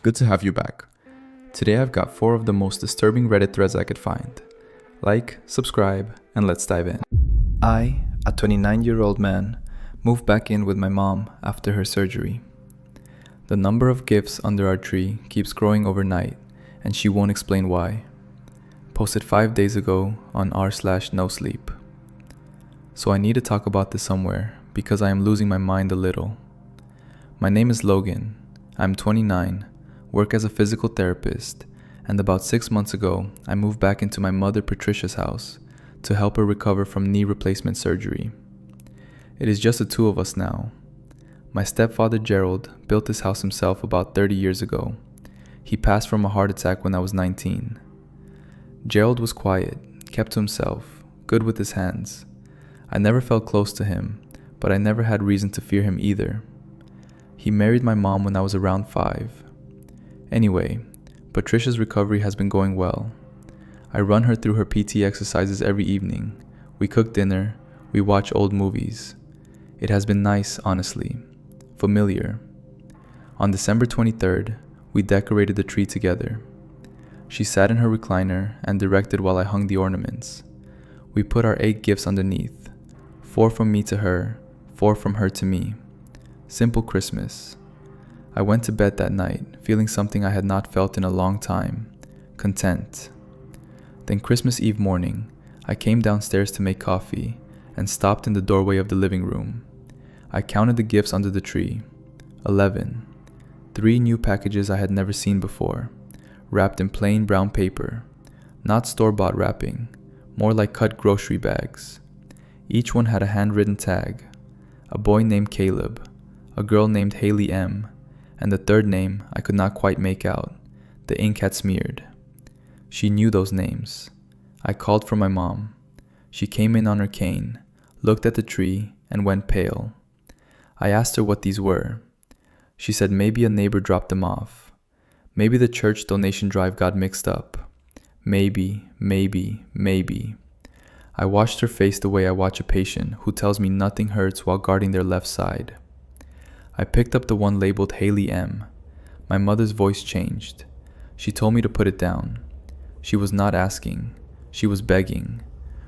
Good to have you back. Today I've got 4 of the most disturbing Reddit threads I could find. Like, subscribe, and let's dive in. I, a 29-year-old man, moved back in with my mom after her surgery. The number of gifts under our tree keeps growing overnight, and she won't explain why. Posted 5 days ago on r/nosleep. So I need to talk about this somewhere because I am losing my mind a little. My name is Logan. I'm 29, work as a physical therapist, and about 6 months ago, I moved back into my mother Patricia's house to help her recover from knee replacement surgery. It is just the two of us now. My stepfather Gerald built this house himself about 30 years ago. He passed from a heart attack when I was 19. Gerald was quiet, kept to himself, good with his hands. I never felt close to him, but I never had reason to fear him either. He married my mom when I was around 5. Anyway, Patricia's recovery has been going well. I run her through her PT exercises every evening. We cook dinner, we watch old movies. It has been nice, honestly. Familiar. On December 23rd, we decorated the tree together. She sat in her recliner and directed while I hung the ornaments. We put our 8 gifts underneath. 4 from me to her, 4 from her to me. Simple Christmas. I went to bed that night, feeling something I had not felt in a long time. Content. Then Christmas Eve morning, I came downstairs to make coffee and stopped in the doorway of the living room. I counted the gifts under the tree. 11. 3 new packages I had never seen before, wrapped in plain brown paper. Not store-bought wrapping, more like cut grocery bags. Each one had a handwritten tag. A boy named Caleb, a girl named Haley M., and the third name I could not quite make out. The ink had smeared. She knew those names. I called for my mom. She came in on her cane, looked at the tree, and went pale. I asked her what these were. She said maybe a neighbor dropped them off. Maybe the church donation drive got mixed up. Maybe. I watched her face the way I watch a patient who tells me nothing hurts while guarding their left side. I picked up the one labeled Haley M. My mother's voice changed. She told me to put it down. She was not asking. She was begging.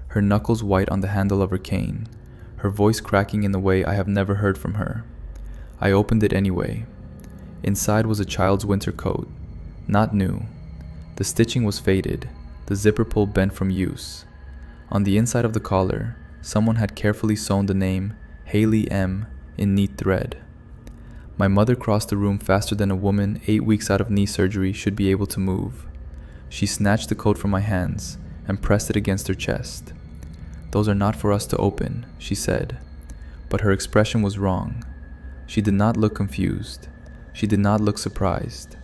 Her knuckles white on the handle of her cane, her voice cracking in a way I have never heard from her. I opened it anyway. Inside was a child's winter coat. Not new. The stitching was faded, the zipper pull bent from use. On the inside of the collar, someone had carefully sewn the name Haley M. in neat thread. My mother crossed the room faster than a woman 8 weeks out of knee surgery should be able to move. She snatched the coat from my hands and pressed it against her chest. "Those are not for us to open," she said. But her expression was wrong. She did not look confused. She did not look surprised.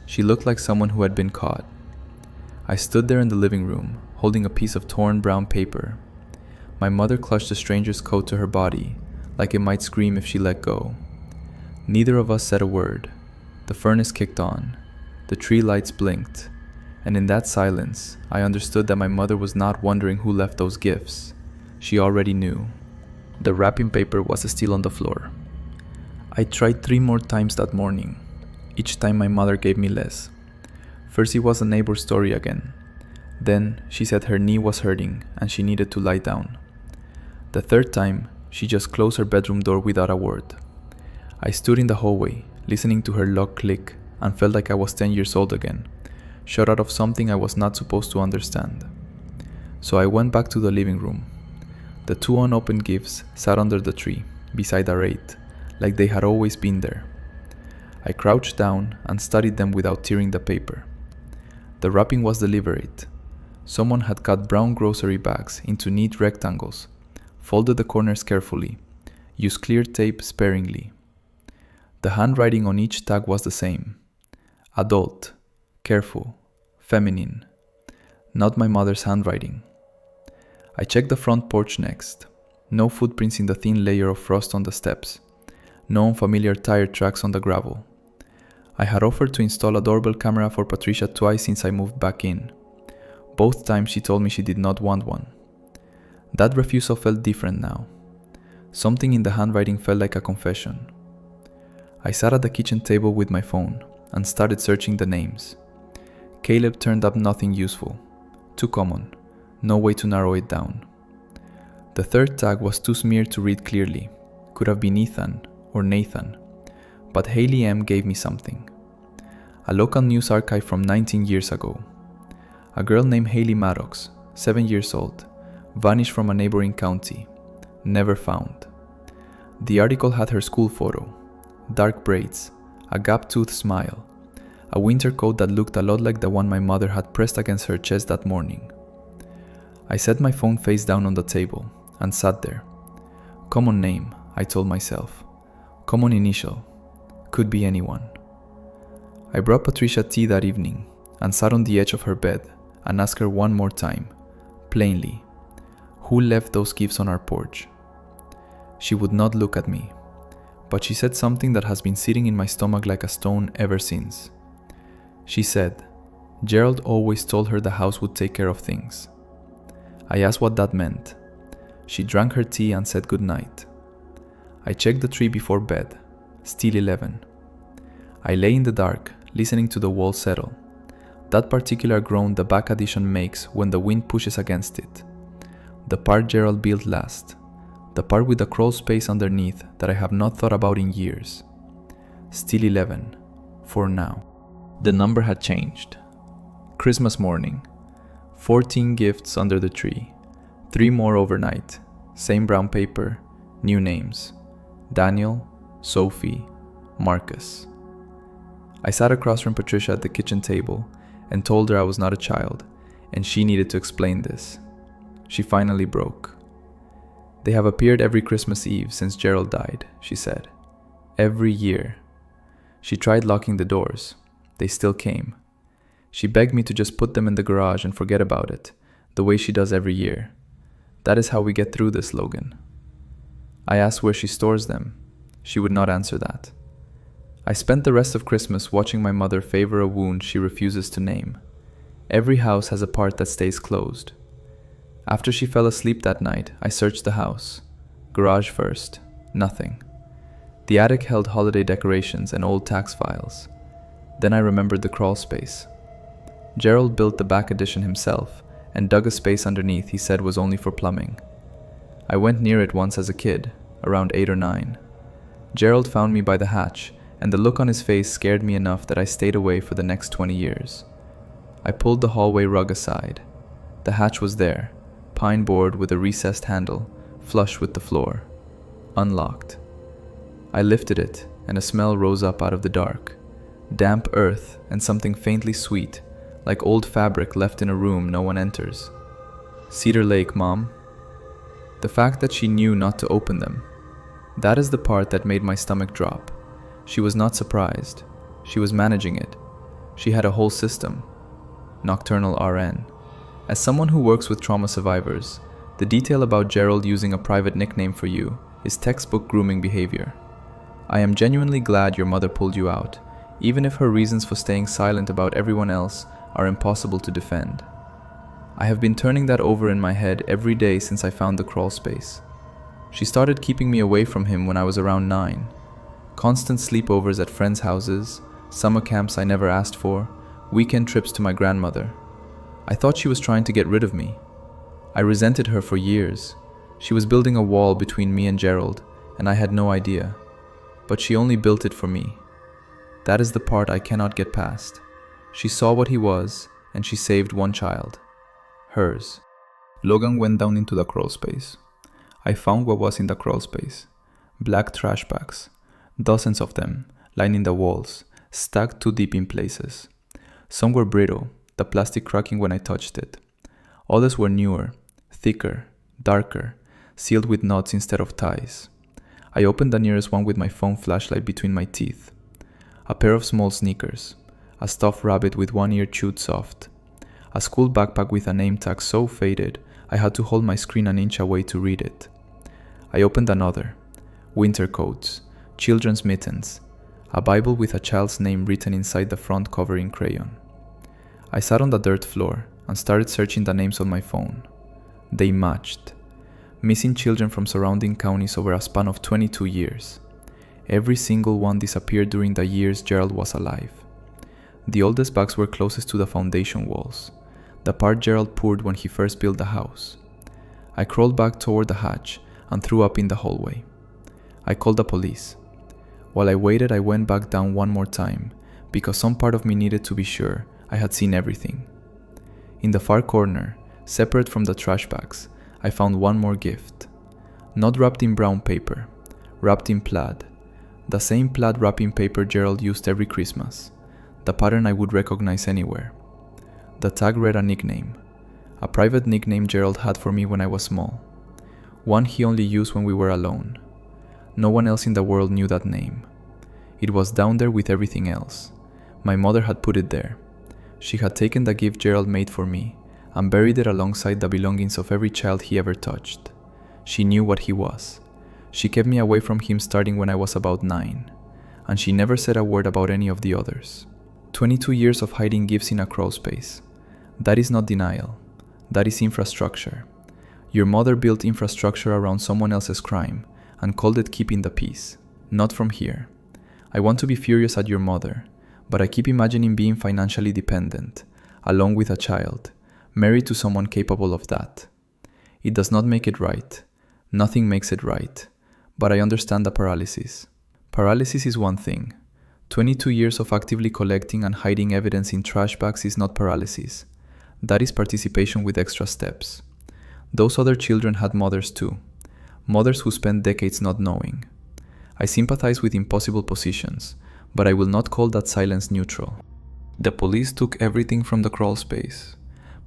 She looked like someone who had been caught. I stood there in the living room, holding a piece of torn brown paper. My mother clutched the stranger's coat to her body, like it might scream if she let go. Neither of us said a word. The furnace kicked on. The tree lights blinked. And in that silence, I understood that my mother was not wondering who left those gifts. She already knew. The wrapping paper was still on the floor. I tried 3 more times that morning. Each time my mother gave me less. First it was a neighbor's story again. Then she said her knee was hurting and she needed to lie down. The third time, she just closed her bedroom door without a word. I stood in the hallway, listening to her lock click, and felt like I was 10 years old again, shut out of something I was not supposed to understand. So I went back to the living room. The 2 unopened gifts sat under the tree, beside our 8, like they had always been there. I crouched down and studied them without tearing the paper. The wrapping was deliberate. Someone had cut brown grocery bags into neat rectangles, folded the corners carefully, used clear tape sparingly. The handwriting on each tag was the same. Adult, careful, feminine. Not my mother's handwriting. I checked the front porch next. No footprints in the thin layer of frost on the steps. No unfamiliar tire tracks on the gravel. I had offered to install a doorbell camera for Patricia twice since I moved back in. Both times she told me she did not want one. That refusal felt different now. Something in the handwriting felt like a confession. I sat at the kitchen table with my phone, and started searching the names. Caleb turned up nothing useful. Too common. No way to narrow it down. The third tag was too smeared to read clearly. Could have been Ethan or Nathan. But Haley M gave me something. A local news archive from 19 years ago. A girl named Haley Maddox, 7 years old, vanished from a neighboring county. Never found. The article had her school photo. Dark braids, a gap-toothed smile, a winter coat that looked a lot like the one my mother had pressed against her chest that morning. I set my phone face down on the table and sat there. Common name, I told myself. Common initial. Could be anyone. I brought Patricia tea that evening and sat on the edge of her bed and asked her one more time, plainly, who left those gifts on our porch? She would not look at me, but she said something that has been sitting in my stomach like a stone ever since. She said, Gerald always told her the house would take care of things. I asked what that meant. She drank her tea and said good night. I checked the tree before bed, still 11. I lay in the dark, listening to the walls settle. That particular groan the back addition makes when the wind pushes against it. The part Gerald built last. The part with the crawl space underneath that I have not thought about in years. Still 11, for now. The number had changed. Christmas morning. 14 gifts under the tree. 3 more overnight. Same brown paper. New names. Daniel, Sophie, Marcus. I sat across from Patricia at the kitchen table and told her I was not a child, and she needed to explain this. She finally broke. They have appeared every Christmas Eve since Gerald died, she said. Every year. She tried locking the doors. They still came. She begged me to just put them in the garage and forget about it, the way she does every year. That is how we get through this, Logan. I asked where she stores them. She would not answer that. I spent the rest of Christmas watching my mother favor a wound she refuses to name. Every house has a part that stays closed. After she fell asleep that night, I searched the house. Garage first. Nothing. The attic held holiday decorations and old tax files. Then I remembered the crawl space. Gerald built the back addition himself and dug a space underneath he said was only for plumbing. I went near it once as a kid, around 8 or 9. Gerald found me by the hatch, and the look on his face scared me enough that I stayed away for the next 20 years. I pulled the hallway rug aside. The hatch was there, pine board with a recessed handle, flush with the floor. Unlocked. I lifted it, and a smell rose up out of the dark. Damp earth and something faintly sweet, like old fabric left in a room no one enters. Cedar Lake, Mom. The fact that she knew not to open them. That is the part that made my stomach drop. She was not surprised. She was managing it. She had a whole system. Nocturnal RN. As someone who works with trauma survivors, the detail about Gerald using a private nickname for you is textbook grooming behavior. I am genuinely glad your mother pulled you out, even if her reasons for staying silent about everyone else are impossible to defend. I have been turning that over in my head every day since I found the crawl space. She started keeping me away from him when I was around 9. Constant sleepovers at friends' houses, summer camps I never asked for, weekend trips to my grandmother. I thought she was trying to get rid of me. I resented her for years. She was building a wall between me and Gerald, and I had no idea. But she only built it for me. That is the part I cannot get past. She saw what he was, and she saved one child. Hers. Logan went down into the crawl space. I found what was in the crawl space. Black trash bags. Dozens of them, lining the walls, stacked too deep in places. Some were brittle, the plastic cracking when I touched it. Others were newer, thicker, darker, sealed with knots instead of ties. I opened the nearest one with my phone flashlight between my teeth. A pair of small sneakers, a stuffed rabbit with one ear chewed soft, a school backpack with a name tag so faded I had to hold my screen an inch away to read it. I opened another. Winter coats, children's mittens, a Bible with a child's name written inside the front cover in crayon. I sat on the dirt floor and started searching the names on my phone. They matched. Missing children from surrounding counties over a span of 22 years. Every single one disappeared during the years Gerald was alive. The oldest bags were closest to the foundation walls, the part Gerald poured when he first built the house. I crawled back toward the hatch and threw up in the hallway. I called the police. While I waited, I went back down one more time, because some part of me needed to be sure I had seen everything. In the far corner, separate from the trash bags, I found one more gift. Not wrapped in brown paper, wrapped in plaid. The same plaid wrapping paper Gerald used every Christmas, the pattern I would recognize anywhere. The tag read a nickname, a private nickname Gerald had for me when I was small, one he only used when we were alone. No one else in the world knew that name. It was down there with everything else. My mother had put it there. She had taken the gift Gerald made for me and buried it alongside the belongings of every child he ever touched. She knew what he was. She kept me away from him starting when I was about 9, and she never said a word about any of the others. 22 years of hiding gifts in a crawl space. That is not denial. That is infrastructure. Your mother built infrastructure around someone else's crime and called it keeping the peace. Not from here. I want to be furious at your mother, but I keep imagining being financially dependent, along with a child, married to someone capable of that. It does not make it right. Nothing makes it right. But I understand the paralysis. Paralysis is one thing. 22 years of actively collecting and hiding evidence in trash bags is not paralysis. That is participation with extra steps. Those other children had mothers too. Mothers who spent decades not knowing. I sympathize with impossible positions, but I will not call that silence neutral. The police took everything from the crawl space.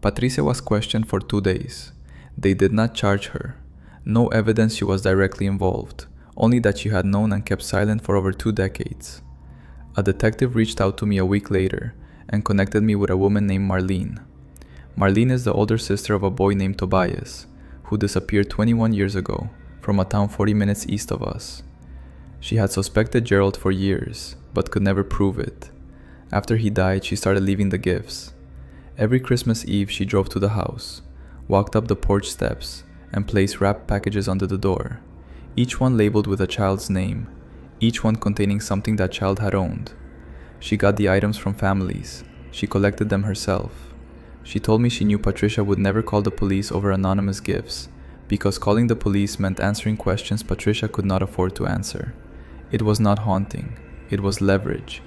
Patricia was questioned for 2 days. They did not charge her. No evidence she was directly involved, only that she had known and kept silent for over 2 decades. A detective reached out to me a week later and connected me with a woman named Marlene. Marlene is the older sister of a boy named Tobias, who disappeared 21 years ago from a town 40 minutes east of us. She had suspected Gerald for years, but could never prove it. After he died, she started leaving the gifts. Every Christmas Eve, she drove to the house, walked up the porch steps, and placed wrapped packages under the door, each one labeled with a child's name, each one containing something that child had owned. She got the items from families. She collected them herself. She told me she knew Patricia would never call the police over anonymous gifts, because calling the police meant answering questions Patricia could not afford to answer. It was not haunting, it was leverage,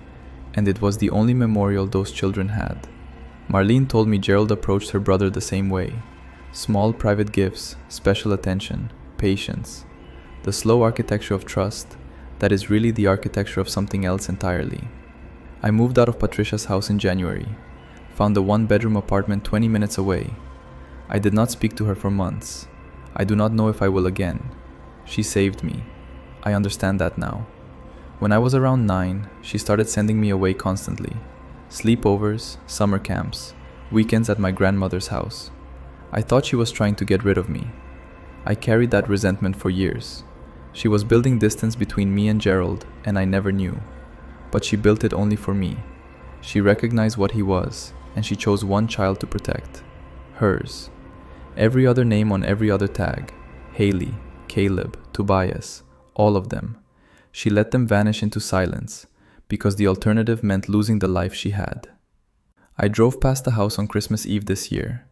and it was the only memorial those children had. Marlene told me Gerald approached her brother the same way. Small private gifts, special attention, patience. The slow architecture of trust that is really the architecture of something else entirely. I moved out of Patricia's house in January, found a one-bedroom apartment 20 minutes away. I did not speak to her for months. I do not know if I will again. She saved me. I understand that now. When I was around 9, she started sending me away constantly. Sleepovers, summer camps, weekends at my grandmother's house. I thought she was trying to get rid of me. I carried that resentment for years. She was building distance between me and Gerald, and I never knew. But she built it only for me. She recognized what he was, and she chose one child to protect. Hers. Every other name on every other tag. Haley, Caleb, Tobias, all of them. She let them vanish into silence, because the alternative meant losing the life she had. I drove past the house on Christmas Eve this year.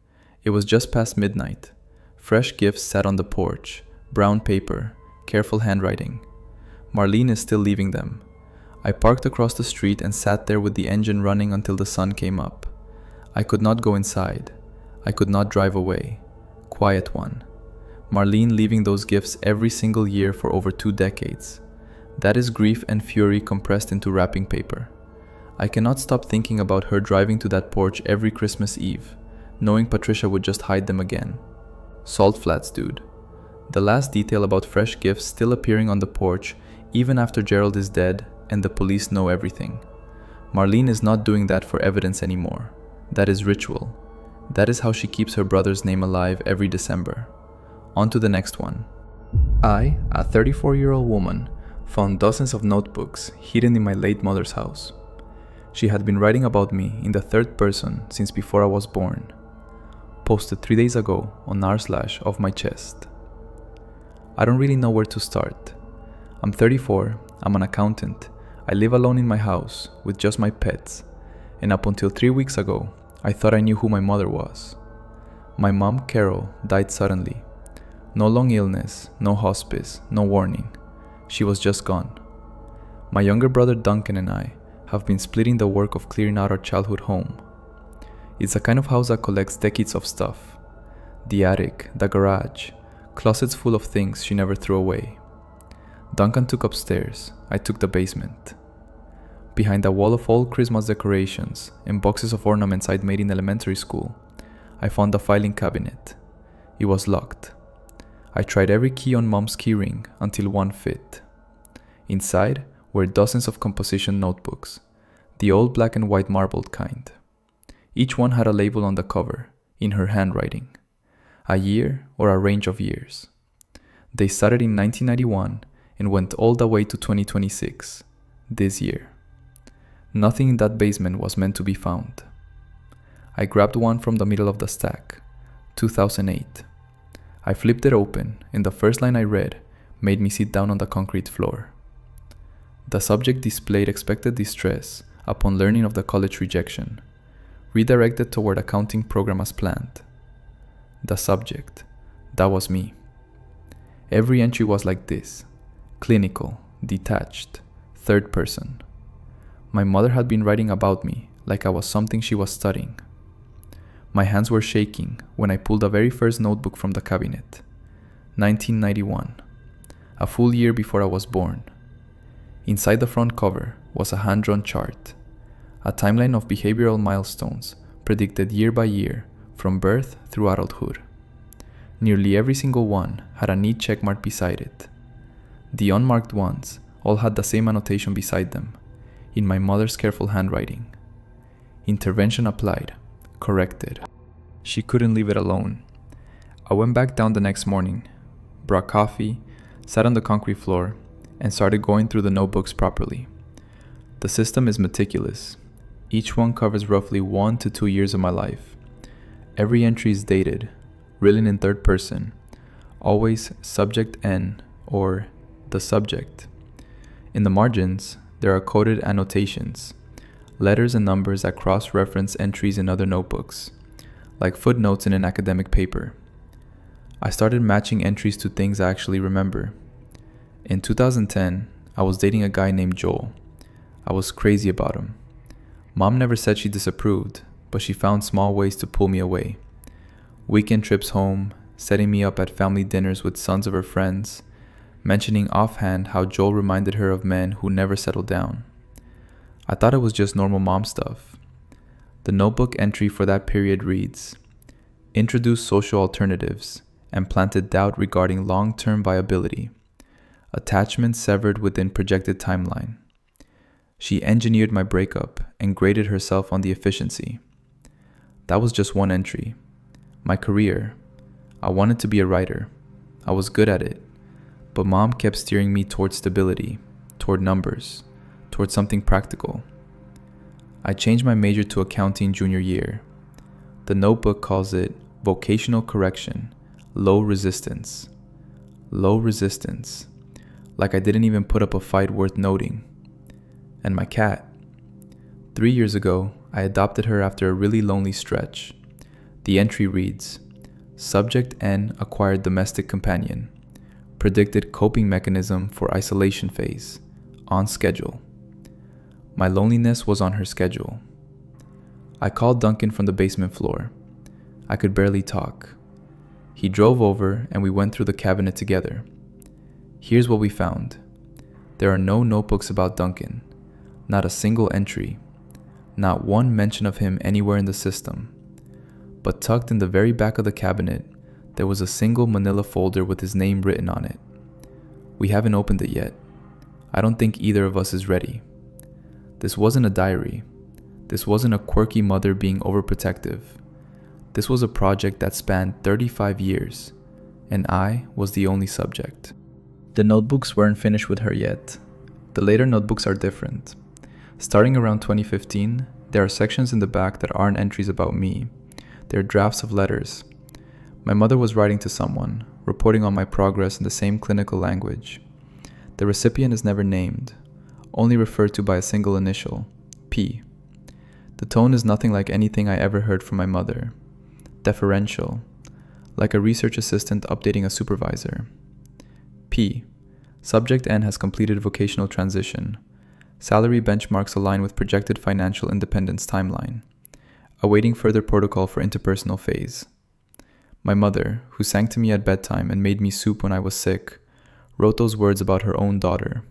It was just past midnight. Fresh gifts sat on the porch, brown paper, careful handwriting. Marlene is still leaving them. I parked across the street and sat there with the engine running until the sun came up. I could not go inside. I could not drive away. Quiet one. Marlene leaving those gifts every single year for over 2 decades. That is grief and fury compressed into wrapping paper. I cannot stop thinking about her driving to that porch every Christmas Eve, knowing Patricia would just hide them again. Salt flats, dude. The last detail about fresh gifts still appearing on the porch even after Gerald is dead and the police know everything. Marlene is not doing that for evidence anymore. That is ritual. That is how she keeps her brother's name alive every December. On to the next one. I, a 34-year-old woman, found dozens of notebooks hidden in my late mother's house. She had been writing about me in the third person since before I was born. Posted 3 days ago on r/of my chest. I don't really know where to start. I'm 34, I'm an accountant, I live alone in my house with just my pets, and up until 3 weeks ago, I thought I knew who my mother was. My mom, Carol, died suddenly. No long illness, no hospice, no warning. She was just gone. My younger brother Duncan and I have been splitting the work of clearing out our childhood home. It's a kind of house that collects decades of stuff. The attic, the garage, closets full of things she never threw away. Duncan took upstairs, I took the basement. Behind a wall of old Christmas decorations and boxes of ornaments I'd made in elementary school, I found a filing cabinet. It was locked. I tried every key on Mom's keyring until one fit. Inside were dozens of composition notebooks, the old black and white marbled kind. Each one had a label on the cover, in her handwriting, a year or a range of years. They started in 1991 and went all the way to 2026, this year. Nothing in that basement was meant to be found. I grabbed one from the middle of the stack, 2008. I flipped it open, and the first line I read made me sit down on the concrete floor. The subject displayed expected distress upon learning of the college rejection, redirected toward accounting program as planned. The subject, that was me. Every entry was like this, clinical, detached, third person. My mother had been writing about me like I was something she was studying. My hands were shaking when I pulled the very first notebook from the cabinet. 1991, a full year before I was born. Inside the front cover was a hand-drawn chart, a timeline of behavioral milestones predicted year by year from birth through adulthood. Nearly every single one had a neat checkmark beside it. The unmarked ones all had the same annotation beside them, in my mother's careful handwriting. Intervention applied, corrected. She couldn't leave it alone. I went back down the next morning, brought coffee, sat on the concrete floor, and started going through the notebooks properly. The system is meticulous. Each one covers roughly 1 to 2 years of my life. Every entry is dated, written in third person, always subject N or the subject. In the margins, there are coded annotations, letters and numbers that cross-reference entries in other notebooks, like footnotes in an academic paper. I started matching entries to things I actually remember. In 2010, I was dating a guy named Joel. I was crazy about him. Mom never said she disapproved, but she found small ways to pull me away. Weekend trips home, setting me up at family dinners with sons of her friends, mentioning offhand how Joel reminded her of men who never settled down. I thought it was just normal mom stuff. The notebook entry for that period reads, "Introduced social alternatives and planted doubt regarding long-term viability. Attachment severed within projected timeline. She engineered my breakup and graded herself on the efficiency." That was just one entry. My career. I wanted to be a writer. I was good at it. But Mom kept steering me toward stability, toward numbers, toward something practical. I changed my major to accounting junior year. The notebook calls it vocational correction, low resistance. Low resistance. Like I didn't even put up a fight worth noting. And my cat. 3 years ago, I adopted her after a really lonely stretch. The entry reads, "Subject N acquired domestic companion. Predicted coping mechanism for isolation phase. On schedule." My loneliness was on her schedule. I called Duncan from the basement floor. I could barely talk. He drove over and we went through the cabinet together. Here's what we found. There are no notebooks about Duncan. Not a single entry. Not one mention of him anywhere in the system. But tucked in the very back of the cabinet, there was a single manila folder with his name written on it. We haven't opened it yet. I don't think either of us is ready. This wasn't a diary. This wasn't a quirky mother being overprotective. This was a project that spanned 35 years, and I was the only subject. The notebooks weren't finished with her yet. The later notebooks are different. Starting around 2015, there are sections in the back that aren't entries about me. They're drafts of letters. My mother was writing to someone, reporting on my progress in the same clinical language. The recipient is never named, only referred to by a single initial, P. The tone is nothing like anything I ever heard from my mother. Deferential, like a research assistant updating a supervisor. P. Subject N has completed vocational transition. Salary benchmarks align with projected financial independence timeline. Awaiting further protocol for interpersonal phase. My mother, who sang to me at bedtime and made me soup when I was sick, wrote those words about her own daughter.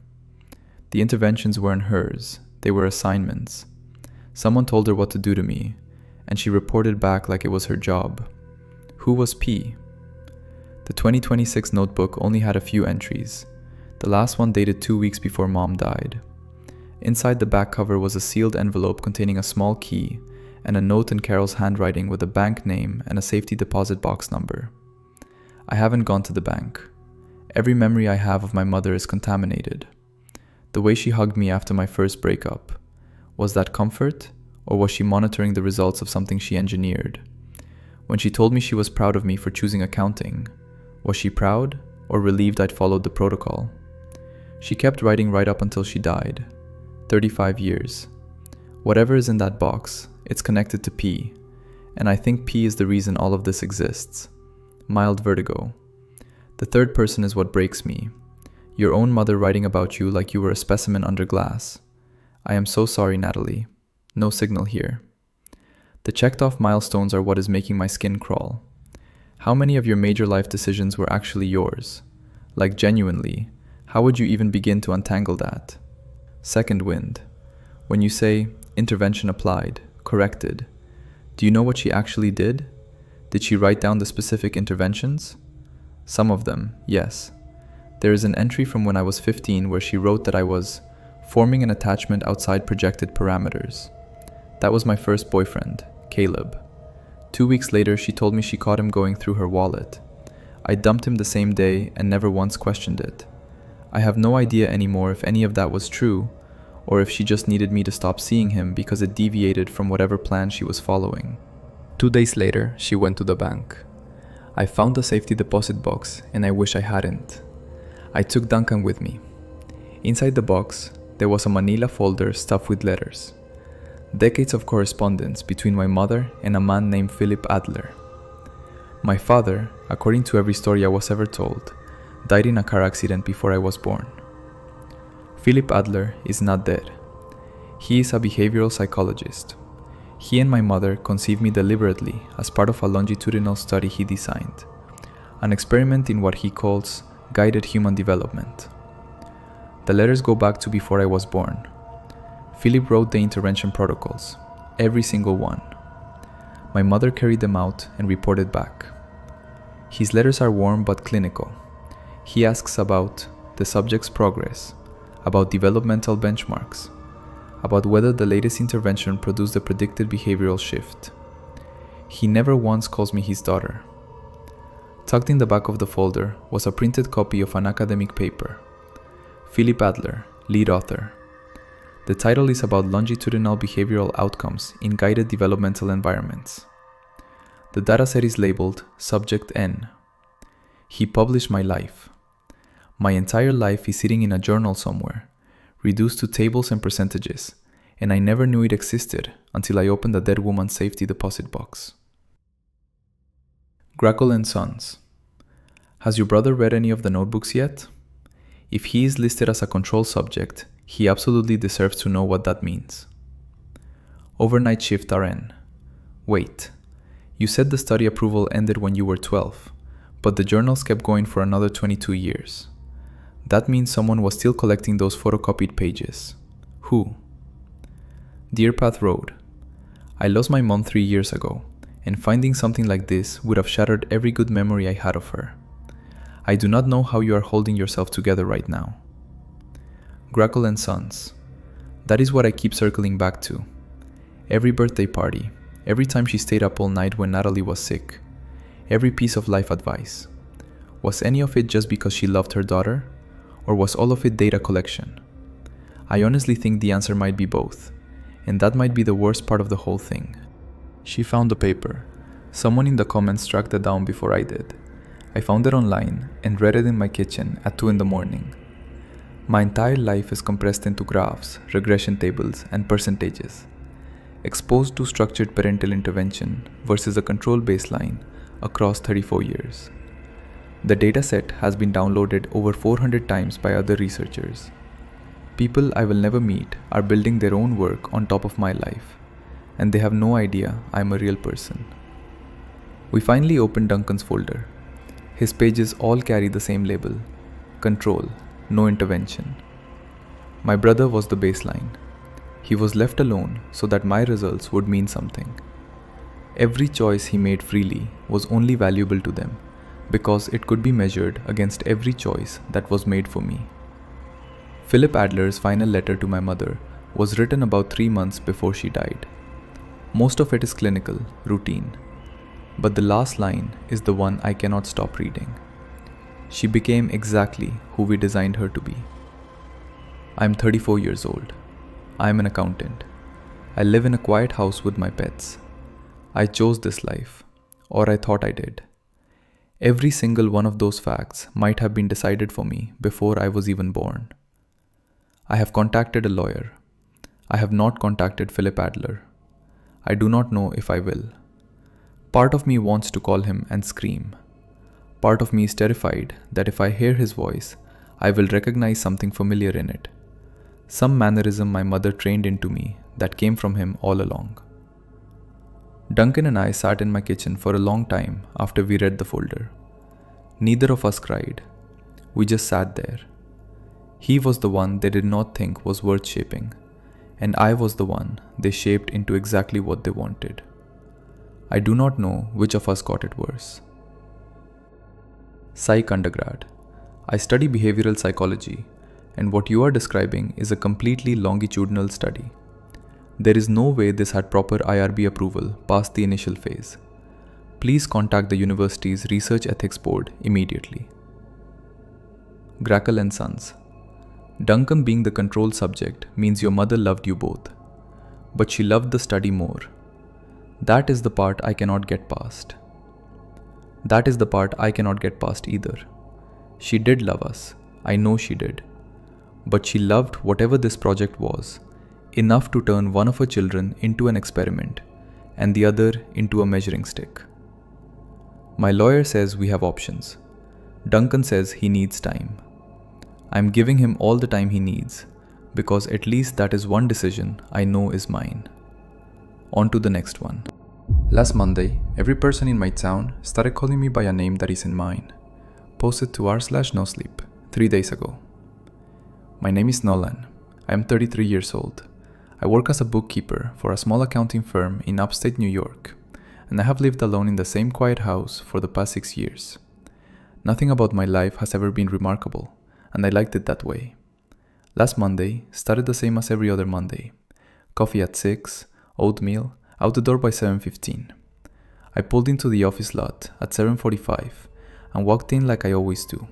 The interventions weren't hers, they were assignments. Someone told her what to do to me, and she reported back like it was her job. Who was P? The 2026 notebook only had a few entries. The last one dated 2 weeks before Mom died. Inside the back cover was a sealed envelope containing a small key and a note in Carol's handwriting with a bank name and a safety deposit box number. I haven't gone to the bank. Every memory I have of my mother is contaminated. The way she hugged me after my first breakup. Was that comfort, or was she monitoring the results of something she engineered? When she told me she was proud of me for choosing accounting, was she proud or relieved I'd followed the protocol? She kept writing right up until she died. 35 years. Whatever is in that box, it's connected to P, and I think P is the reason all of this exists. Mild vertigo. The third person is what breaks me. Your own mother writing about you like you were a specimen under glass. I am so sorry, Natalie. No signal here. The checked off milestones are what is making my skin crawl. How many of your major life decisions were actually yours? Like genuinely, how would you even begin to untangle that? Second wind. When you say, intervention applied, corrected, do you know what she actually did? Did she write down the specific interventions? Some of them, yes. There is an entry from when I was 15 where she wrote that I was forming an attachment outside projected parameters. That was my first boyfriend, Caleb. 2 weeks later, she told me she caught him going through her wallet. I dumped him the same day and never once questioned it. I have no idea anymore if any of that was true, or if she just needed me to stop seeing him because it deviated from whatever plan she was following. 2 days later, she went to the bank. I found the safety deposit box and I wish I hadn't. I took Duncan with me. Inside the box, there was a manila folder stuffed with letters. Decades of correspondence between my mother and a man named Philip Adler. My father, according to every story I was ever told, died in a car accident before I was born. Philip Adler is not dead. He is a behavioral psychologist. He and my mother conceived me deliberately as part of a longitudinal study he designed, an experiment in what he calls guided human development. The letters go back to before I was born. Philip wrote the intervention protocols, every single one. My mother carried them out and reported back. His letters are warm but clinical. He asks about the subject's progress, about developmental benchmarks, about whether the latest intervention produced the predicted behavioral shift. He never once calls me his daughter. Tucked in the back of the folder was a printed copy of an academic paper. Philip Adler, lead author. The title is about longitudinal behavioral outcomes in guided developmental environments. The dataset is labeled Subject N. He published my life. My entire life is sitting in a journal somewhere, reduced to tables and percentages, and I never knew it existed until I opened the dead woman's safety deposit box. Grackle and Sons. Has your brother read any of the notebooks yet? If he is listed as a control subject, he absolutely deserves to know what that means. Overnight Shift RN. Wait, you said the study approval ended when you were 12, but the journals kept going for another 22 years. That means someone was still collecting those photocopied pages. Who? Deer Path Road. I lost my mom 3 years ago, and finding something like this would have shattered every good memory I had of her. I do not know how you are holding yourself together right now. Grackle and Sons. That is what I keep circling back to. Every birthday party, every time she stayed up all night when Natalie was sick, every piece of life advice. Was any of it just because she loved her daughter? Or was all of it data collection? I honestly think the answer might be both, and that might be the worst part of the whole thing. She found the paper. Someone in the comments tracked it down before I did. I found it online and read it in my kitchen at 2 in the morning. My entire life is compressed into graphs, regression tables, and percentages. exposed to structured parental intervention versus a control baseline across 34 years. The dataset has been downloaded over 400 times by other researchers. People I will never meet are building their own work on top of my life, and they have no idea I'm a real person. We finally opened Duncan's folder. His pages all carry the same label: control, no intervention. My brother was the baseline. He was left alone so that my results would mean something. Every choice he made freely was only valuable to them because it could be measured against every choice that was made for me. Philip Adler's final letter to my mother was written about 3 months before she died. Most of it is clinical, routine. But the last line is the one I cannot stop reading. She became exactly who we designed her to be. I am 34 years old. I am an accountant. I live in a quiet house with my pets. I chose this life, or I thought I did. Every single one of those facts might have been decided for me before I was even born. I have contacted a lawyer. I have not contacted Philip Adler. I do not know if I will. Part of me wants to call him and scream. Part of me is terrified that if I hear his voice, I will recognize something familiar in it. Some mannerism my mother trained into me that came from him all along. Duncan and I sat in my kitchen for a long time after we read the folder. Neither of us cried. We just sat there. He was the one they did not think was worth shaping, and I was the one they shaped into exactly what they wanted. I do not know which of us got it worse. Psych undergrad. I study behavioral psychology, and what you are describing is a completely longitudinal study. There is no way this had proper IRB approval past the initial phase. Please contact the university's Research Ethics Board immediately. Grackle and Sons. Duncan being the control subject means your mother loved you both, but she loved the study more. That is the part I cannot get past. That is the part I cannot get past either. She did love us, I know she did. But she loved whatever this project was, enough to turn one of her children into an experiment and the other into a measuring stick. My lawyer says we have options. Duncan says he needs time. I'm giving him all the time he needs, because at least that is one decision I know is mine. On to the next one. Last Monday, every person in my town started calling me by a name that isn't mine. Posted to r/nosleep 3 days ago. My name is Nolan. I am 33 years old. I work as a bookkeeper for a small accounting firm in upstate New York, and I have lived alone in the same quiet house for the past 6 years. Nothing about my life has ever been remarkable, and I liked it that way. Last Monday started the same as every other Monday. Coffee at 6, oatmeal, out the door by 7:15. I pulled into the office lot at 7:45 and walked in like I always do.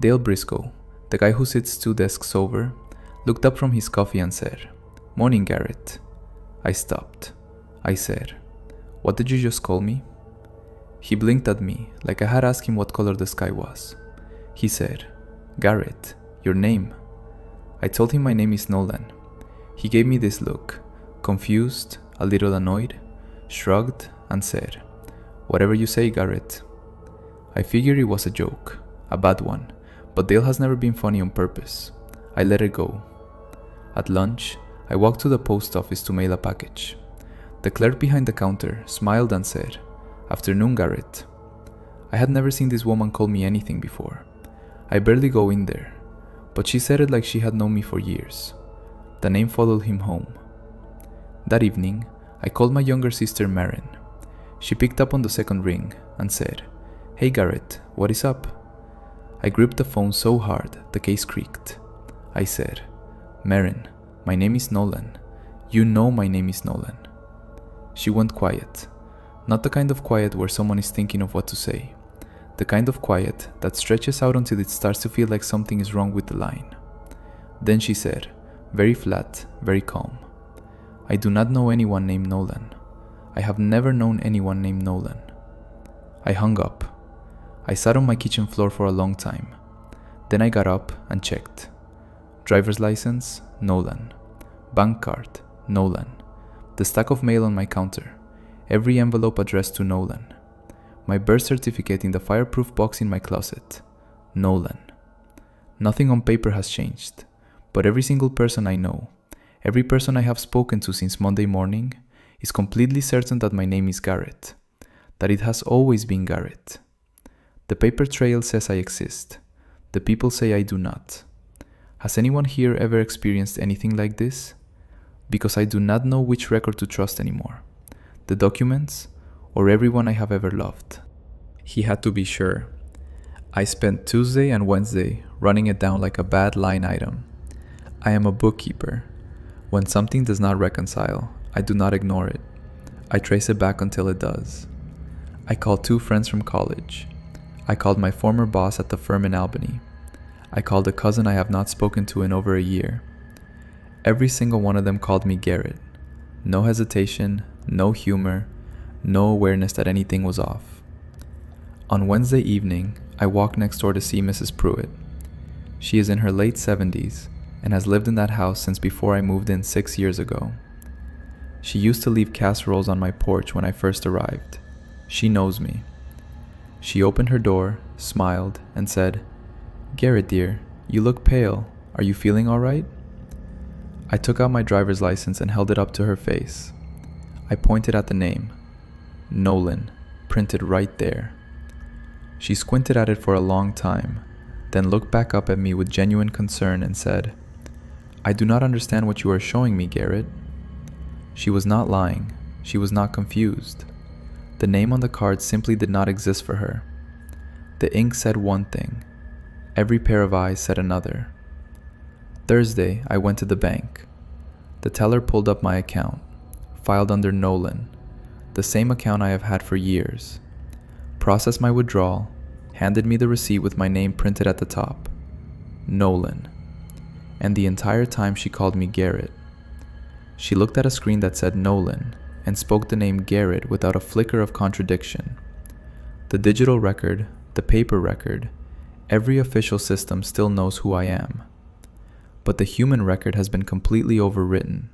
Dale Briscoe, the guy who sits 2 desks over, looked up from his coffee and said, "Morning, Garrett." I stopped. I said, "What did you just call me?" He blinked at me like I had asked him what color the sky was. He said, "Garrett, your name." I told him my name is Nolan. He gave me this look, confused, a little annoyed, shrugged, and said, "Whatever you say, Garrett." I figured it was a joke, a bad one, but Dale has never been funny on purpose. I let it go. At lunch, I walked to the post office to mail a package. The clerk behind the counter smiled and said, "Afternoon, Garrett." I had never seen this woman call me anything before. I barely go in there, but she said it like she had known me for years. The name followed him home. That evening, I called my younger sister Marin. She picked up on the second ring and said, "Hey Garrett, what is up?" I gripped the phone so hard the case creaked. I said, "Marin, my name is Nolan. You know my name is Nolan." She went quiet. Not the kind of quiet where someone is thinking of what to say. The kind of quiet that stretches out until it starts to feel like something is wrong with the line. Then she said, very flat, very calm, "I do not know anyone named Nolan. I have never known anyone named Nolan." I hung up. I sat on my kitchen floor for a long time. Then I got up and checked. Driver's license, Nolan. Bank card, Nolan. The stack of mail on my counter, every envelope addressed to Nolan. My birth certificate in the fireproof box in my closet. Nolan. Nothing on paper has changed, but every single person I know, every person I have spoken to since Monday morning, is completely certain that my name is Garrett, that it has always been Garrett. The paper trail says I exist. The people say I do not. Has anyone here ever experienced anything like this? Because I do not know which record to trust anymore. The documents, or everyone I have ever loved. He had to be sure. I spent Tuesday and Wednesday running it down like a bad line item. I am a bookkeeper. When something does not reconcile, I do not ignore it. I trace it back until it does. I called 2 friends from college. I called my former boss at the firm in Albany. I called a cousin I have not spoken to in over a year. Every single one of them called me Garrett. No hesitation, no humor, no awareness that anything was off. On Wednesday evening, I walked next door to see Mrs. Pruitt. She is in her late 70s and has lived in that house since before I moved in 6 years ago. She used to leave casseroles on my porch when I first arrived. She knows me. She opened her door, smiled, and said, "Garrett dear, you look pale. Are you feeling all right?" I took out my driver's license and held it up to her face. I pointed at the name, Nolan, printed right there. She squinted at it for a long time, then looked back up at me with genuine concern and said, "I do not understand what you are showing me, Garrett." She was not lying. She was not confused. The name on the card simply did not exist for her. The ink said one thing. Every pair of eyes said another. Thursday, I went to the bank. The teller pulled up my account, filed under Nolan, the same account I have had for years, processed my withdrawal, handed me the receipt with my name printed at the top, Nolan. And the entire time she called me Garrett. She looked at a screen that said Nolan and spoke the name Garrett without a flicker of contradiction. The digital record, the paper record, every official system still knows who I am. But the human record has been completely overwritten.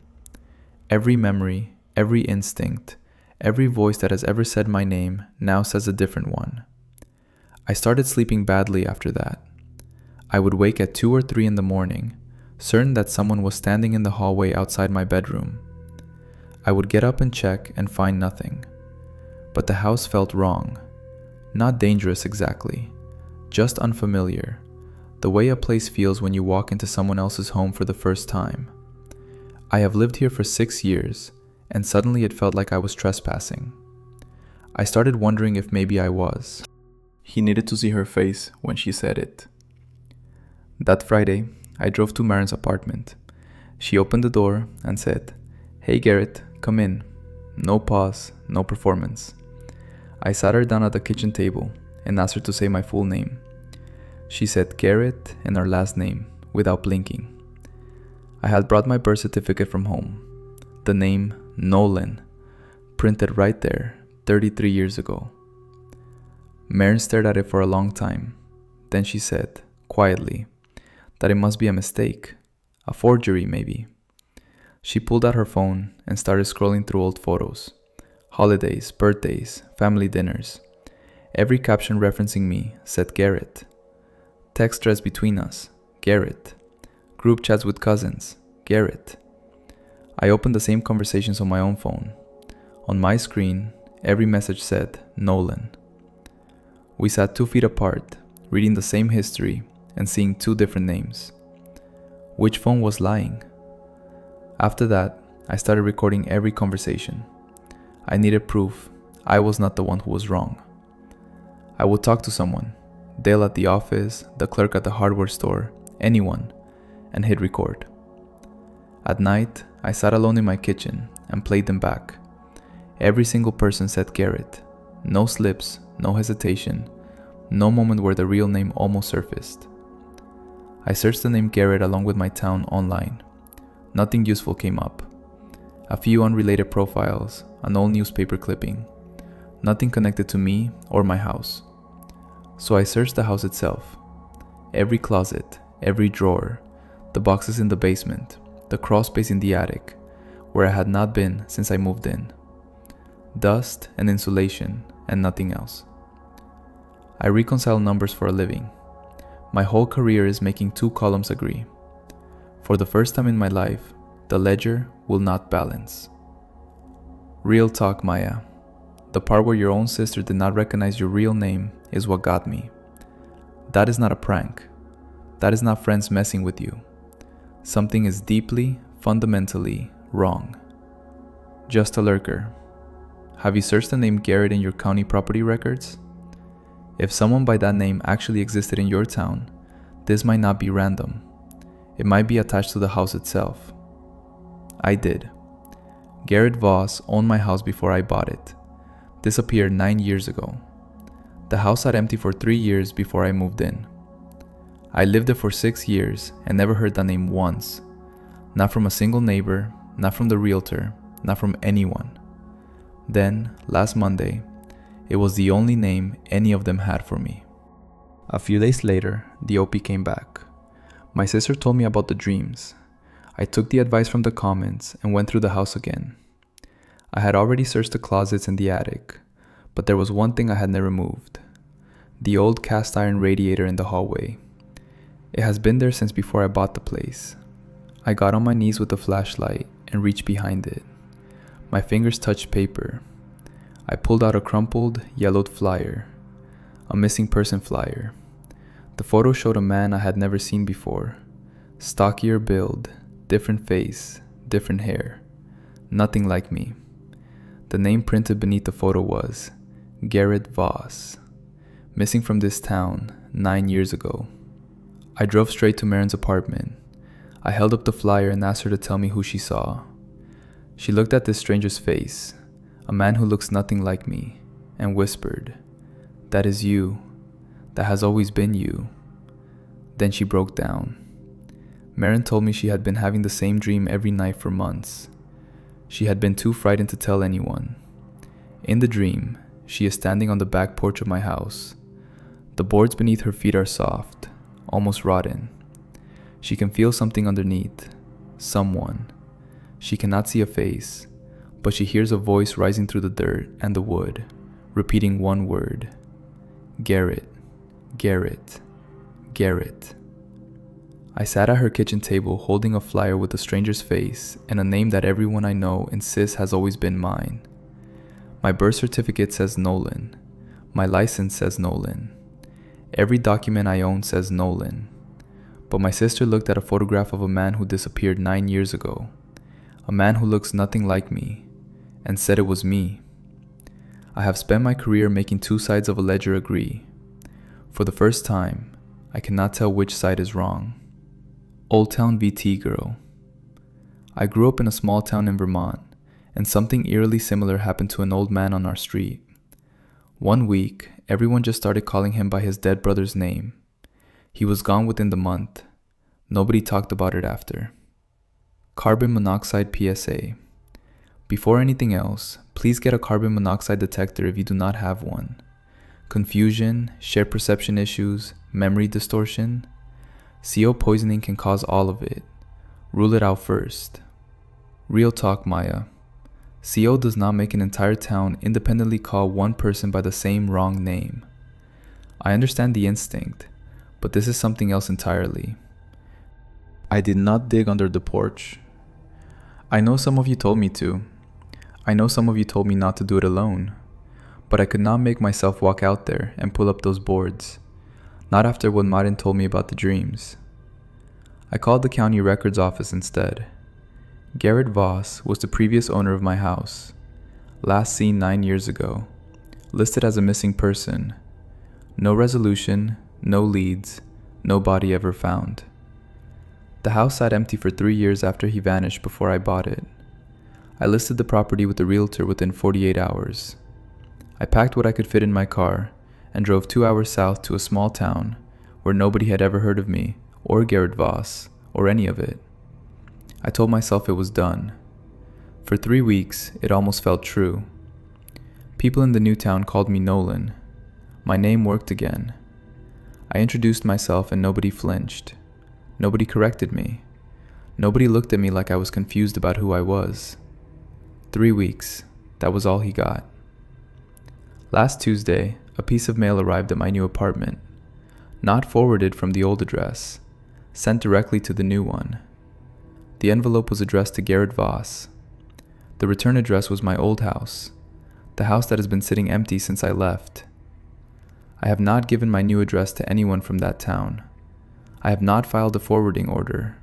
Every memory, every instinct, every voice that has ever said my name now says a different one. I started sleeping badly after that. I would wake at 2 or 3 in the morning, certain that someone was standing in the hallway outside my bedroom. I would get up and check and find nothing. But the house felt wrong. Not dangerous exactly, just unfamiliar. The way a place feels when you walk into someone else's home for the first time. I have lived here for 6 years, and suddenly it felt like I was trespassing. I started wondering if maybe I was. He needed to see her face when she said it. That Friday, I drove to Marin's apartment. She opened the door and said, "Hey Garrett, come in." No pause, no performance. I sat her down at the kitchen table and asked her to say my full name. She said Garrett and her last name, without blinking. I had brought my birth certificate from home. The name, Nolan, printed right there, 33 years ago. Marin stared at it for a long time. Then she said, quietly, that it must be a mistake, a forgery maybe. She pulled out her phone and started scrolling through old photos. Holidays, birthdays, family dinners. Every caption referencing me said Garrett. Text threads between us, Garrett. Group chats with cousins, Garrett. I opened the same conversations on my own phone. On my screen, every message said, Nolan. We sat 2 feet apart, reading the same history and seeing 2 different names. Which phone was lying? After that, I started recording every conversation. I needed proof I was not the one who was wrong. I would talk to someone, Dale at the office, the clerk at the hardware store, anyone, and hit record. At night, I sat alone in my kitchen and played them back. Every single person said Garrett. No slips, no hesitation, no moment where the real name almost surfaced. I searched the name Garrett along with my town online. Nothing useful came up. A few unrelated profiles, an old newspaper clipping. Nothing connected to me or my house. So I searched the house itself. Every closet, every drawer, the boxes in the basement, the crawl space in the attic, where I had not been since I moved in. Dust and insulation and nothing else. I reconcile numbers for a living. My whole career is making 2 columns agree. For the first time in my life, the ledger will not balance. Real talk, Maya. The part where your own sister did not recognize your real name is what got me. That is not a prank. That is not friends messing with you. Something is deeply, fundamentally wrong. Just a lurker. Have you searched the name Garrett in your county property records? If someone by that name actually existed in your town, this might not be random. It might be attached to the house itself. I did. Garrett Voss owned my house before I bought it. Disappeared 9 years ago. The house sat empty for 3 years before I moved in. I lived there for 6 years and never heard that name once. Not from a single neighbor, not from the realtor, not from anyone. Then, last Monday, it was the only name any of them had for me. A few days later, the OP came back. My sister told me about the dreams. I took the advice from the comments and went through the house again. I had already searched the closets and the attic, but there was one thing I had never moved. The old cast iron radiator in the hallway. It has been there since before I bought the place. I got on my knees with the flashlight and reached behind it. My fingers touched paper. I pulled out a crumpled, yellowed flyer. A missing person flyer. The photo showed a man I had never seen before. Stockier build, different face, different hair. Nothing like me. The name printed beneath the photo was Garrett Voss. Missing from this town 9 years ago. I drove straight to Marin's apartment. I held up the flyer and asked her to tell me who she saw. She looked at this stranger's face, a man who looks nothing like me, and whispered, "That is you. That has always been you." Then she broke down. Marin told me she had been having the same dream every night for months. She had been too frightened to tell anyone. In the dream, she is standing on the back porch of my house. The boards beneath her feet are soft, almost rotten. She can feel something underneath, someone. She cannot see a face, but she hears a voice rising through the dirt and the wood, repeating one word: Garrett, Garrett, Garrett. I sat at her kitchen table holding a flyer with a stranger's face and a name that everyone I know insists has always been mine. My birth certificate says Nolan. My license says Nolan. Every document I own says Nolan. But my sister looked at a photograph of a man who disappeared 9 years ago, a man who looks nothing like me, and said it was me. I have spent my career making 2 sides of a ledger agree. For the first time, I cannot tell which side is wrong. Old Town VT girl. I grew up in a small town in Vermont, and something eerily similar happened to an old man on our street. One week, everyone just started calling him by his dead brother's name. He was gone within the month. Nobody talked about it after. Carbon monoxide PSA. Before anything else, please get a carbon monoxide detector if you do not have one. Confusion, shared perception issues, memory distortion. CO poisoning can cause all of it. Rule it out first. Real talk, Maya. CO does not make an entire town independently call one person by the same wrong name. I understand the instinct, but this is something else entirely. I did not dig under the porch. I know some of you told me to. I know some of you told me not to do it alone. But I could not make myself walk out there and pull up those boards. Not after what Marin told me about the dreams. I called the county records office instead. Garrett Voss was the previous owner of my house. Last seen 9 years ago. Listed as a missing person. No resolution, no leads, no body ever found. The house sat empty for 3 years after he vanished before I bought it. I listed the property with the realtor within 48 hours. I packed what I could fit in my car and drove 2 hours south to a small town where nobody had ever heard of me or Garrett Voss or any of it. I told myself it was done. For 3 weeks, it almost felt true. People in the new town called me Nolan. My name worked again. I introduced myself and nobody flinched. Nobody corrected me. Nobody looked at me like I was confused about who I was. 3 weeks. That was all he got. Last Tuesday, a piece of mail arrived at my new apartment. Not forwarded from the old address, sent directly to the new one. The envelope was addressed to Garrett Voss. The return address was my old house, the house that has been sitting empty since I left. I have not given my new address to anyone from that town. I have not filed a forwarding order.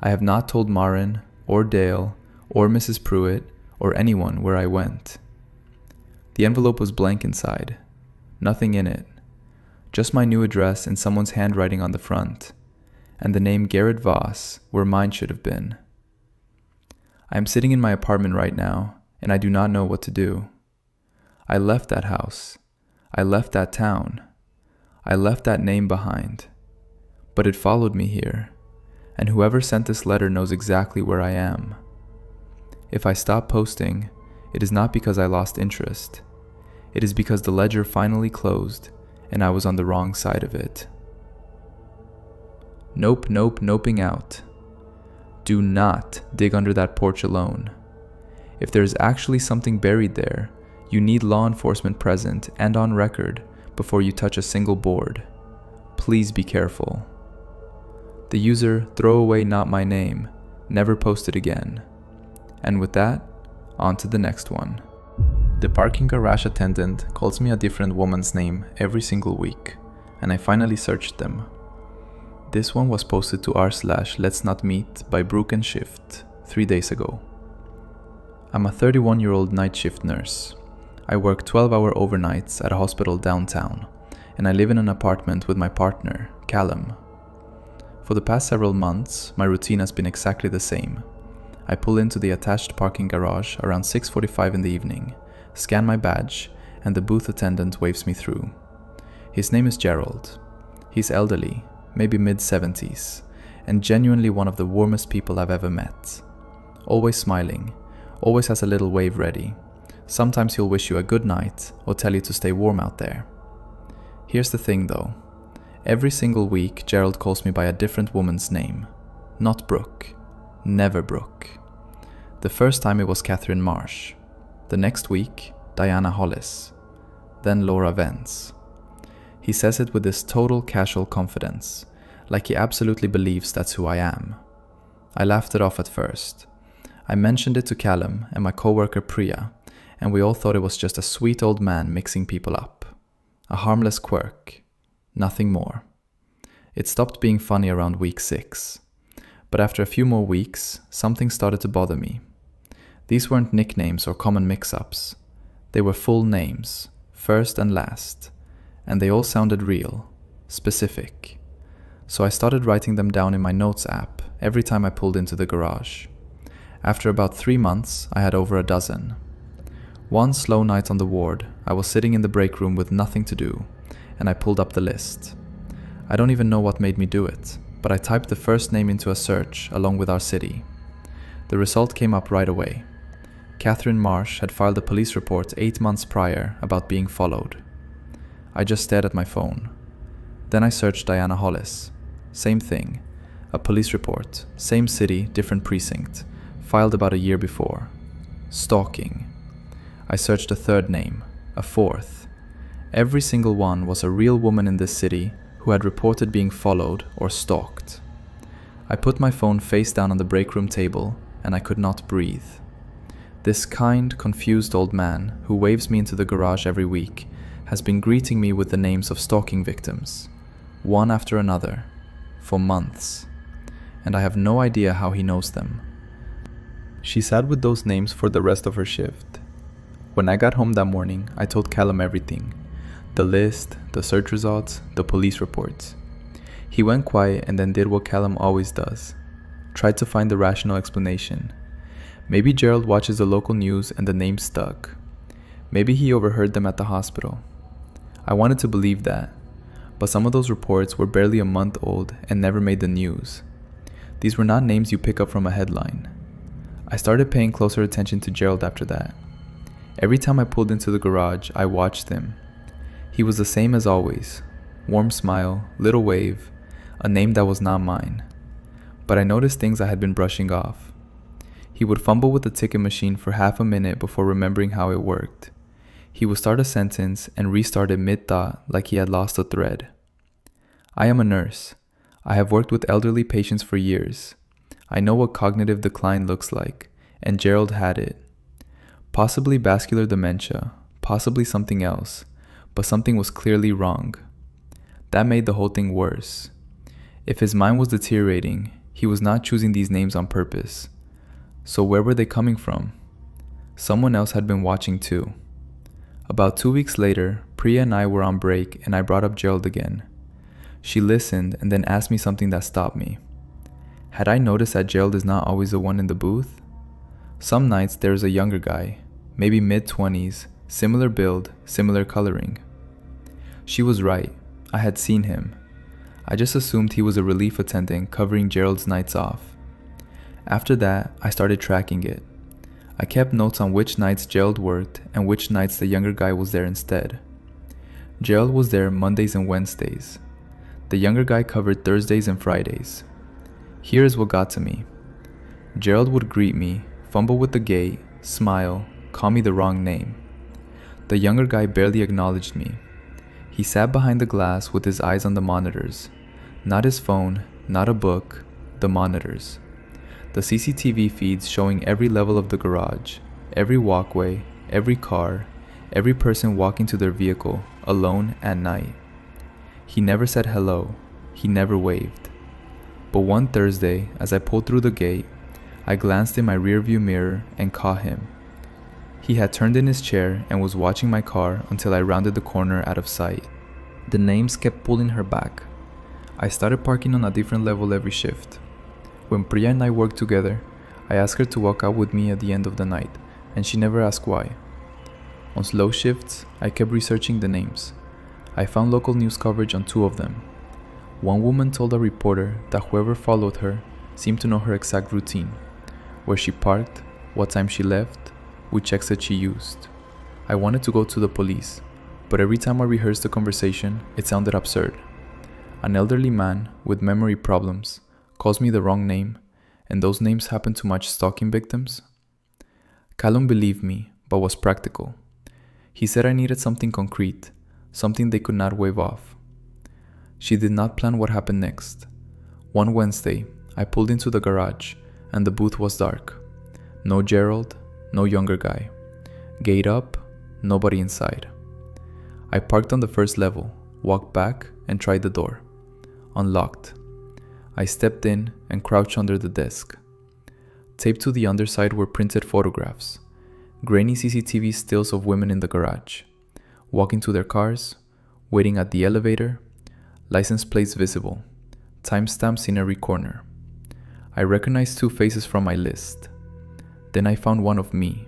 I have not told Marin, or Dale, or Mrs. Pruitt, or anyone where I went. The envelope was blank inside, nothing in it, just my new address and someone's handwriting on the front, and the name Garrett Voss where mine should have been. I am sitting in my apartment right now, and I do not know what to do. I left that house. I left that town. I left that name behind. But it followed me here, and whoever sent this letter knows exactly where I am. If I stop posting, it is not because I lost interest. It is because the ledger finally closed, and I was on the wrong side of it. Noping out. Do not dig under that porch alone. If there is actually something buried there, you need law enforcement present and on record before you touch a single board. Please be careful. The user throwaway not my name never posted again. And with that, on to the next one. The parking garage attendant calls me a different woman's name every single week, and I finally searched them. This one was posted to r/Let's Not Meet by Brook and Shift 3 days ago. I'm a 31-year-old night shift nurse. I work 12-hour overnights at a hospital downtown, and I live in an apartment with my partner, Callum. For the past several months, my routine has been exactly the same. I pull into the attached parking garage around 6:45 in the evening, scan my badge, and the booth attendant waves me through. His name is Gerald. He's elderly, maybe mid-70s, and genuinely one of the warmest people I've ever met. Always smiling, always has a little wave ready. Sometimes he'll wish you a good night or tell you to stay warm out there. Here's the thing though. Every single week, Gerald calls me by a different woman's name. Not Brooke. Never Brooke. The first time it was Catherine Marsh. The next week, Diana Hollis. Then Laura Vance. He says it with this total casual confidence, like he absolutely believes that's who I am. I laughed it off at first. I mentioned it to Callum and my coworker Priya, and we all thought it was just a sweet old man mixing people up. A harmless quirk. Nothing more. It stopped being funny around week 6. But after a few more weeks, something started to bother me. These weren't nicknames or common mix-ups. They were full names, first and last, and they all sounded real, specific. So I started writing them down in my notes app every time I pulled into the garage. After about 3 months, I had over a dozen. One slow night on the ward, I was sitting in the break room with nothing to do, and I pulled up the list. I don't even know what made me do it, but I typed the first name into a search along with our city. The result came up right away. Catherine Marsh had filed a police report 8 months prior about being followed. I just stared at my phone. Then I searched Diana Hollis. Same thing. A police report, same city, different precinct, filed about a year before. Stalking. I searched a third name, a fourth. Every single one was a real woman in this city who had reported being followed or stalked. I put my phone face down on the break room table, and I could not breathe. This kind, confused old man who waves me into the garage every week has been greeting me with the names of stalking victims, one after another, for months, and I have no idea how he knows them. She sat with those names for the rest of her shift. When I got home that morning, I told Callum everything. The list, the search results, the police reports. He went quiet and then did what Callum always does. Tried to find the rational explanation. Maybe Gerald watches the local news and the name stuck. Maybe he overheard them at the hospital. I wanted to believe that, but some of those reports were barely a month old and never made the news. These were not names you pick up from a headline. I started paying closer attention to Gerald after that. Every time I pulled into the garage, I watched him. He was the same as always. Warm smile, little wave, a name that was not mine. But I noticed things I had been brushing off. He would fumble with the ticket machine for half a minute before remembering how it worked. He would start a sentence and restart it mid-thought like he had lost a thread. I am a nurse. I have worked with elderly patients for years. I know what cognitive decline looks like, and Gerald had it. Possibly vascular dementia, possibly something else, but something was clearly wrong. That made the whole thing worse. If his mind was deteriorating, he was not choosing these names on purpose. So where were they coming from? Someone else had been watching too. About 2 weeks later, Priya and I were on break and I brought up Gerald again. She listened and then asked me something that stopped me. Had I noticed that Gerald is not always the one in the booth? Some nights there is a younger guy, maybe mid-20s, similar build, similar coloring. She was right. I had seen him. I just assumed he was a relief attendant covering Gerald's nights off. After that, I started tracking it. I kept notes on which nights Gerald worked and which nights the younger guy was there instead. Gerald was there Mondays and Wednesdays. The younger guy covered Thursdays and Fridays. Here is what got to me. Gerald would greet me, fumble with the gate, smile, call me the wrong name. The younger guy barely acknowledged me. He sat behind the glass with his eyes on the monitors. Not his phone, not a book, the monitors. The CCTV feeds showing every level of the garage, every walkway, every car, every person walking to their vehicle, alone at night. He never said hello. He never waved. But one Thursday, as I pulled through the gate, I glanced in my rearview mirror and caught him. He had turned in his chair and was watching my car until I rounded the corner out of sight. The names kept pulling her back. I started parking on a different level every shift. When Priya and I worked together, I asked her to walk out with me at the end of the night, and she never asked why. On slow shifts, I kept researching the names. I found local news coverage on 2 of them. One woman told a reporter that whoever followed her seemed to know her exact routine, where she parked, what time she left, which exit she used. I wanted to go to the police, but every time I rehearsed the conversation, it sounded absurd. An elderly man with memory problems calls me the wrong name, and those names happen to match stalking victims? Callum believed me, but was practical. He said I needed something concrete, something they could not wave off. She did not plan what happened next. One Wednesday, I pulled into the garage, and the booth was dark. No Gerald, no younger guy. Gate up, nobody inside. I parked on the first level, walked back, and tried the door. Unlocked. I stepped in and crouched under the desk. Taped to the underside were printed photographs, grainy CCTV stills of women in the garage, walking to their cars, waiting at the elevator, license plates visible, timestamps in every corner. I recognized 2 faces from my list. Then I found one of me.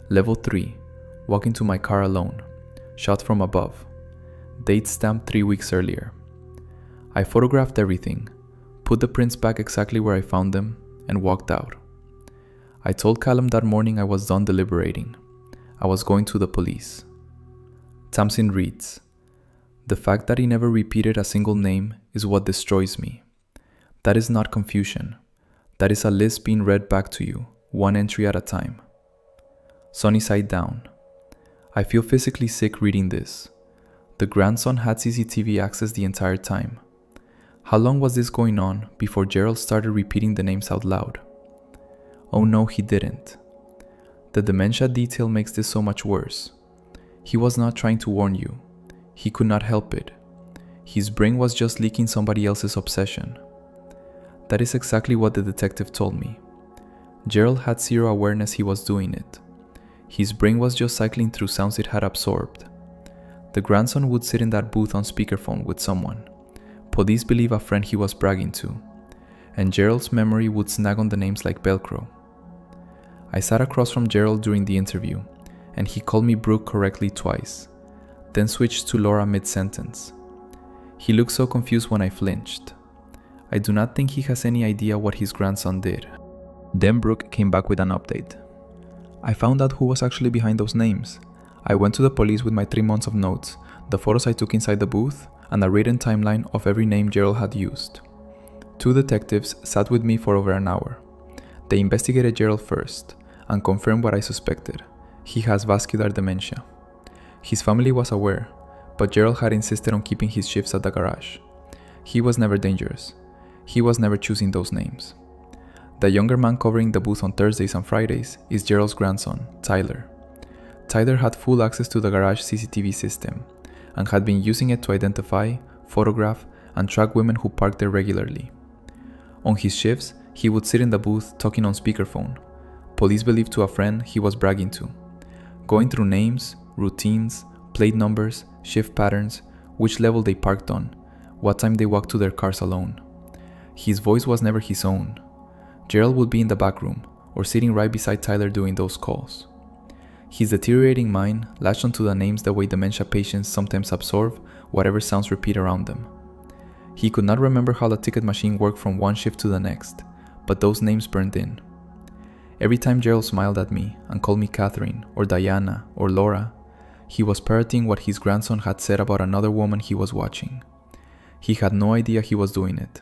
Level 3, walking to my car alone, shot from above, date stamped 3 weeks earlier. I photographed everything, put the prints back exactly where I found them, and walked out. I told Callum that morning I was done deliberating. I was going to the police. Tamsin reads, "The fact that he never repeated a single name is what destroys me. That is not confusion. That is a list being read back to you, one entry at a time." Sunny side down. I feel physically sick reading this. The grandson had CCTV access the entire time. How long was this going on before Gerald started repeating the names out loud? Oh no, he didn't. The dementia detail makes this so much worse. He was not trying to warn you. He could not help it. His brain was just leaking somebody else's obsession. That is exactly what the detective told me. Gerald had zero awareness he was doing it. His brain was just cycling through sounds it had absorbed. The grandson would sit in that booth on speakerphone with someone. Police believe a friend he was bragging to, and Gerald's memory would snag on the names like Velcro. I sat across from Gerald during the interview, and he called me Brooke correctly twice, then switched to Laura mid-sentence. He looked so confused when I flinched. I do not think he has any idea what his grandson did. Then Brooke came back with an update. I found out who was actually behind those names. I went to the police with my 3 months of notes, the photos I took inside the booth, and a written timeline of every name Gerald had used. 2 detectives sat with me for over an hour. They investigated Gerald first and confirmed what I suspected. He has vascular dementia. His family was aware, but Gerald had insisted on keeping his shifts at the garage. He was never dangerous. He was never choosing those names. The younger man covering the booth on Thursdays and Fridays is Gerald's grandson, Tyler. Tyler had full access to the garage CCTV system and had been using it to identify, photograph, and track women who parked there regularly. On his shifts, he would sit in the booth talking on speakerphone. Police believed to a friend he was bragging to, going through names, routines, plate numbers, shift patterns, which level they parked on, what time they walked to their cars alone. His voice was never his own. Gerald would be in the back room or sitting right beside Tyler doing those calls. His deteriorating mind latched onto the names the way dementia patients sometimes absorb whatever sounds repeat around them. He could not remember how the ticket machine worked from one shift to the next, but those names burned in. Every time Gerald smiled at me and called me Catherine or Diana or Laura, he was parroting what his grandson had said about another woman he was watching. He had no idea he was doing it.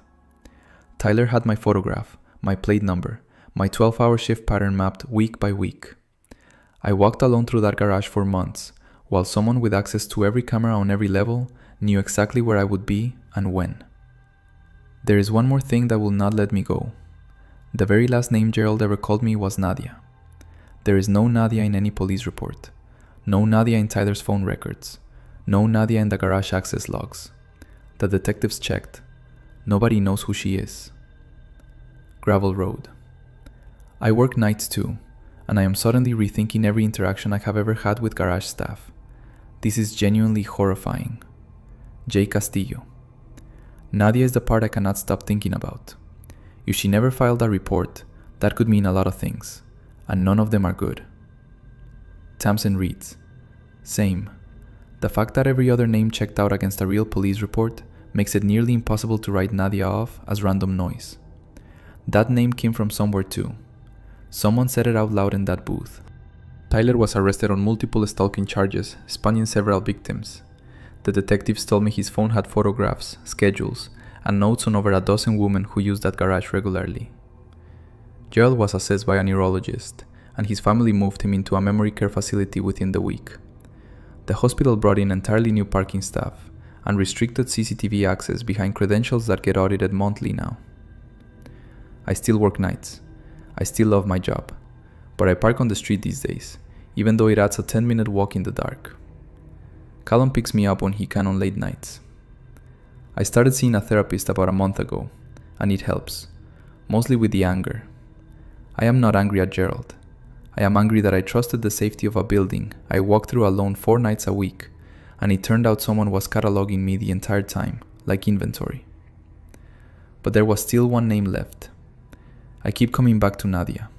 Tyler had my photograph, my plate number, my 12-hour shift pattern mapped week by week. I walked alone through that garage for months, while someone with access to every camera on every level knew exactly where I would be and when. There is one more thing that will not let me go. The very last name Gerald ever called me was Nadia. There is no Nadia in any police report. No Nadia in Tyler's phone records. No Nadia in the garage access logs. The detectives checked. Nobody knows who she is. Gravel Road. I work nights too, and I am suddenly rethinking every interaction I have ever had with garage staff. This is genuinely horrifying. J. Castillo. Nadia is the part I cannot stop thinking about. If she never filed a report, that could mean a lot of things, and none of them are good. Tamsin reads. Same. The fact that every other name checked out against a real police report makes it nearly impossible to write Nadia off as random noise. That name came from somewhere too. Someone said it out loud in that booth. Tyler was arrested on multiple stalking charges, spanning several victims. The detectives told me his phone had photographs, schedules, and notes on over a dozen women who used that garage regularly. Gerald was assessed by a neurologist, and his family moved him into a memory care facility within the week. The hospital brought in entirely new parking staff and restricted CCTV access behind credentials that get audited monthly now. I still work nights. I still love my job, but I park on the street these days, even though it adds a 10-minute walk in the dark. Callum picks me up when he can on late nights. I started seeing a therapist about a month ago, and it helps, mostly with the anger. I am not angry at Gerald. I am angry that I trusted the safety of a building I walked through alone 4 nights a week, and it turned out someone was cataloging me the entire time, like inventory. But there was still one name left. I keep coming back to Nadia.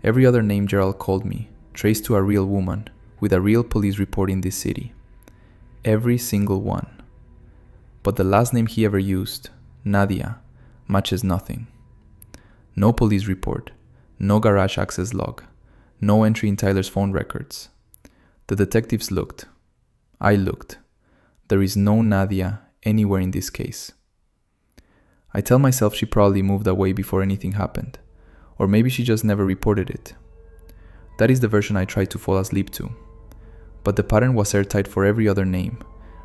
Every other name Gerald called me traced to a real woman with a real police report in this city. Every single one. But the last name he ever used, Nadia, matches nothing. No police report, no garage access log, no entry in Tyler's phone records. The detectives looked. I looked. There is no Nadia anywhere in this case. I tell myself she probably moved away before anything happened, or maybe she just never reported it. That is the version I tried to fall asleep to. But the pattern was airtight for every other name,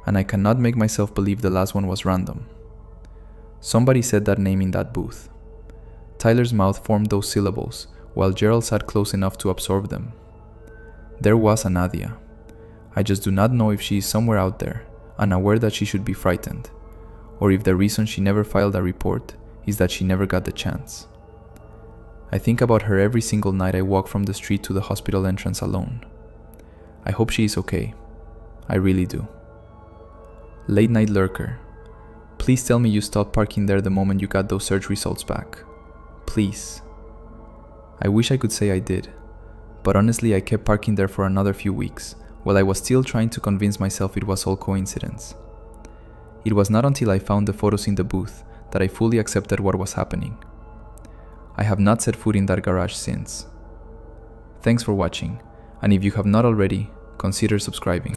and I cannot make myself believe the last one was random. Somebody said that name in that booth. Tyler's mouth formed those syllables, while Gerald sat close enough to absorb them. There was a Nadia. I just do not know if she is somewhere out there, unaware that she should be frightened, or if the reason she never filed a report is that she never got the chance. I think about her every single night I walk from the street to the hospital entrance alone. I hope she is okay. I really do. Late night lurker. Please tell me you stopped parking there the moment you got those search results back. Please. I wish I could say I did, but honestly I kept parking there for another few weeks while I was still trying to convince myself it was all coincidence. It was not until I found the photos in the booth that I fully accepted what was happening. I have not set foot in that garage since. Thanks for watching, and if you have not already, consider subscribing.